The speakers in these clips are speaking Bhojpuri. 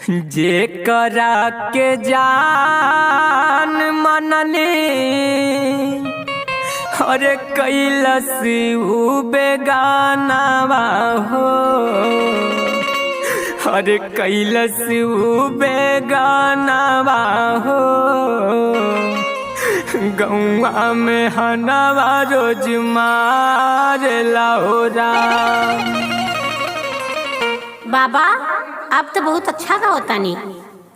जेकरा के जान मनली अरे कैलस उ बेगानावा हो, अरे कैलस उ बेगानावा हो। गौआ में हनवा रोज मार लाओरा। बाबा आप तो बहुत अच्छा गावता नी,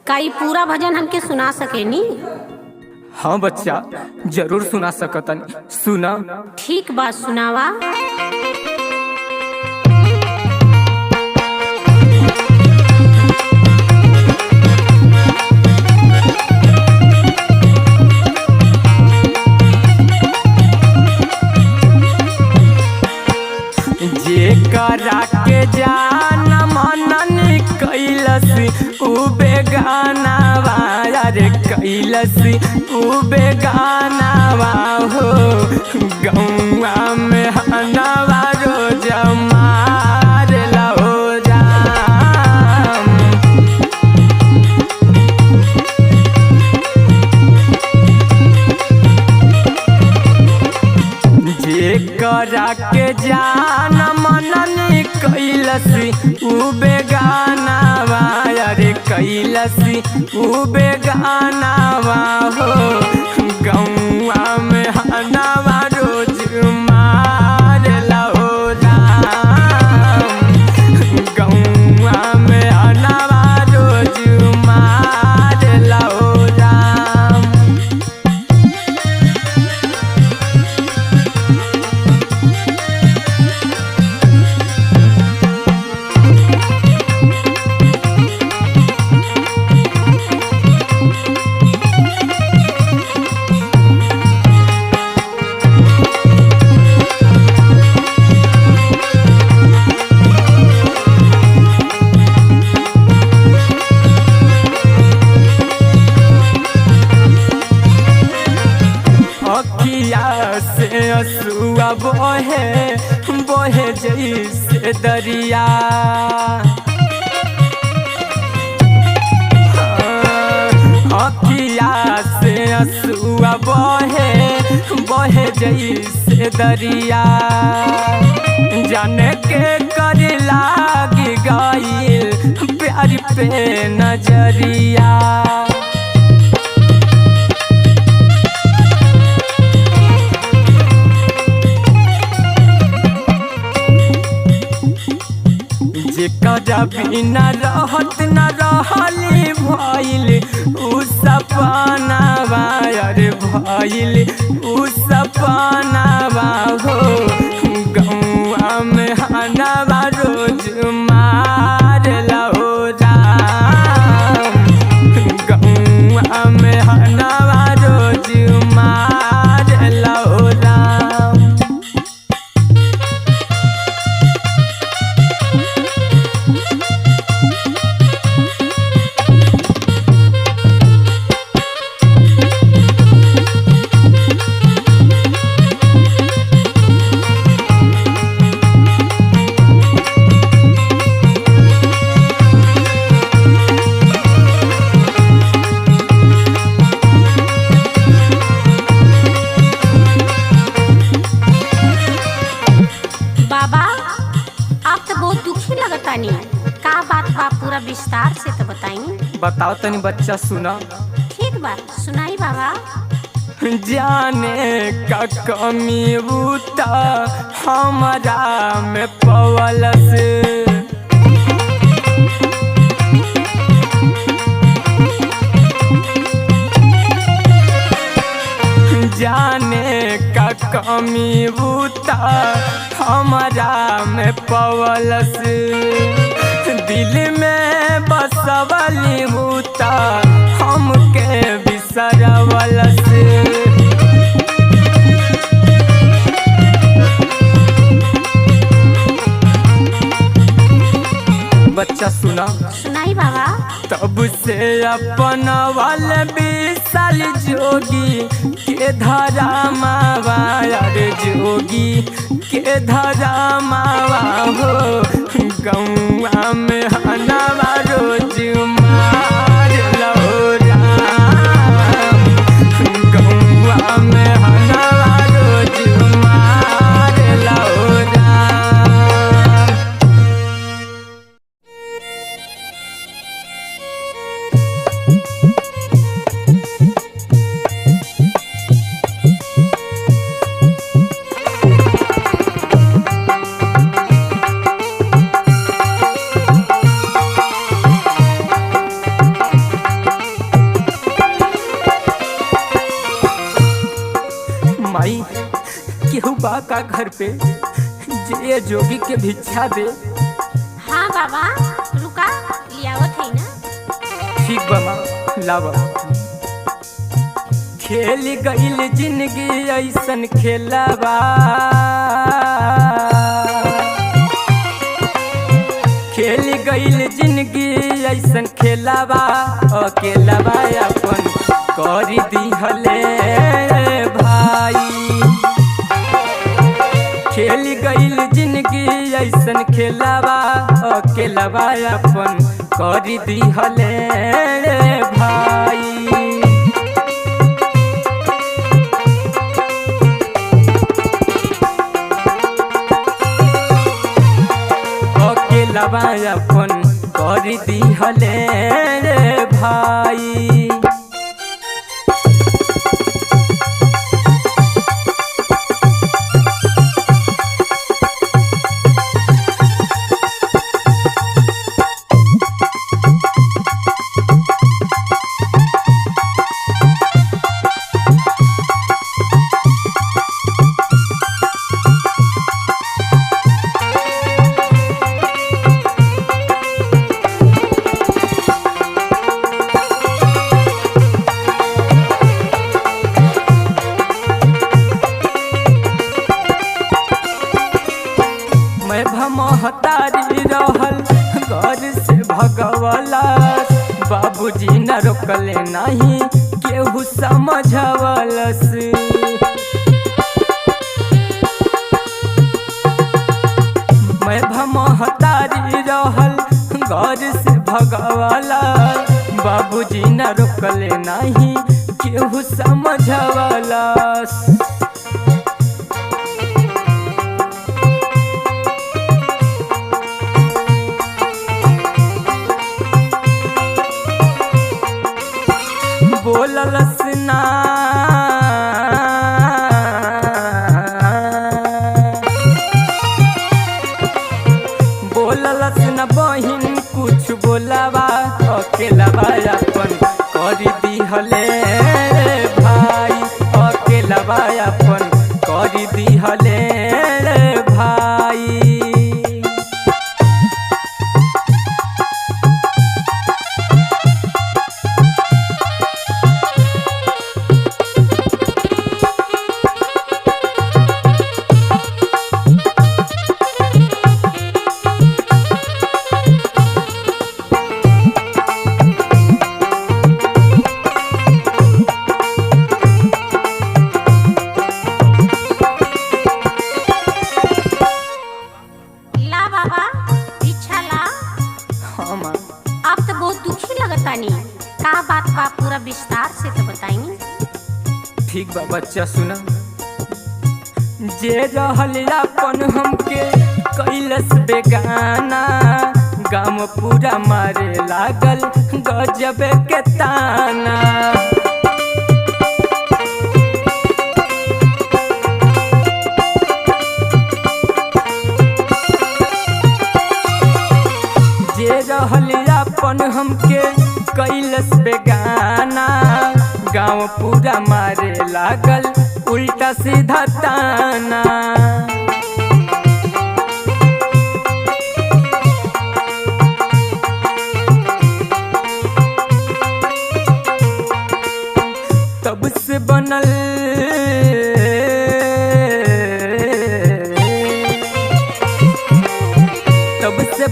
का ई पूरा भजन हमके सुना सकेनी? हाँ बच्चा जरूर सुना सकतनी, सुना। ठीक बात सुनावा। जेकरा के जान मननी कैलस उ बेगानावा, अरे कैलस उ बेगानावा हो। गौआ में हनवा रोज मार लाओ राम। जेकरा के जान मननी कैलस उ बेगानावा, अरे कैलस उ बेगानावा हो। गौआ में हनवा रोज मार लाओ राम। गौआ में हनवा रोज मार लाओ राम। अखिया से असुआ बहे बहे जैसे दरिया। अखिया से असुआ बहे बहे जैसे दरिया। जाने के कर लागी गइल प्यार पे नजरिया। जेकरा बिना रहत न रहली भइल उ सपनावा, अरे भइल उ सपनावा हो। गौआ में हनवा रोज मार लाओ राम। गौआ में हनवा रोज मार लाओ राम। बाबा आप तो बहुत दुखी लगता नी, का बात बा पूरा विस्तार से तो बताई। बताओ तनी बच्चा, सुना। ठीक बात सुनाई बाबा। जाने का कमी बूता हमारा में पवलस। जाने का कमी बूता हमारा में पवलस। दिल में बसवली बूता हमके बिसरवलस। बच्चा सुना। सुनाई बाबा। तब से अपन वाले विशाल जोगी के धरा मावा, अरे जोगी के धरा मावा हो। गौआ में हनवा रोज का घर पे जे जोगी के भिक्षा दे। हाँ बाबा रुका लियावत है ना। ठीक बाबा लावा। खेल गईल जिंदगी ऐसन खेलावा, खेल गईल जिंदगी ऐसन खेलावा, अकेलावा अपन कर दिहले भाई। खेल गईल जिंदगी ऐसन खेलावा, अकेलावा अपन कर दिहले भाई। अकेलावा अपन कर दिहले भाई। महतारी रहल घर से भगवलस, बाबूजी न रोकले नहीं केहू समझवलस। मैं महतारी रहल घर से भगवलस, बाबूजी न रोकले नहीं केहू समझवलस। बोललस ना बोललस न बहिन कुछ बोलावा, अकेलावा अपन कर दिहले भाई। अकेलावा अपन कर दिहले भाई। आप तो बहुत दुखी लगतानी, का बात बा पूरा विस्तार से तो बताई। ठीक बा बच्चा सुना। जे रहल अपन हमके कैलस बेगाना, गाँव पूरा मारे लागल गजब के ताना। जे रहल अपन हमके कैलस बेगाना, गाँव पूरा मारे लागल उल्टा सीधा ताना। तब से बनल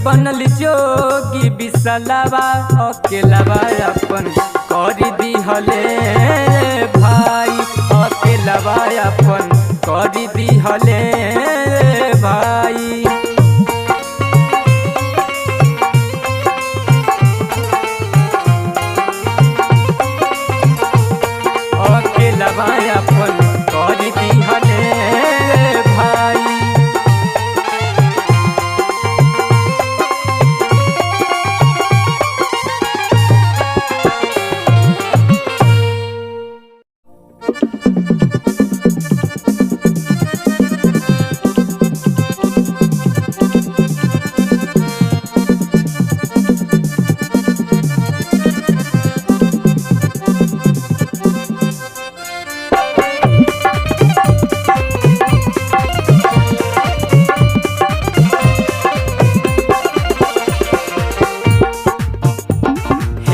बनल जोगी बिसलावा, अकेलावा अपन कर दिहले भाई। अकेलावा अपन कर दिहले भाई। अकेलावा अपन कर दिहले भाई।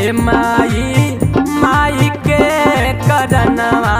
हे माई माई के करनवा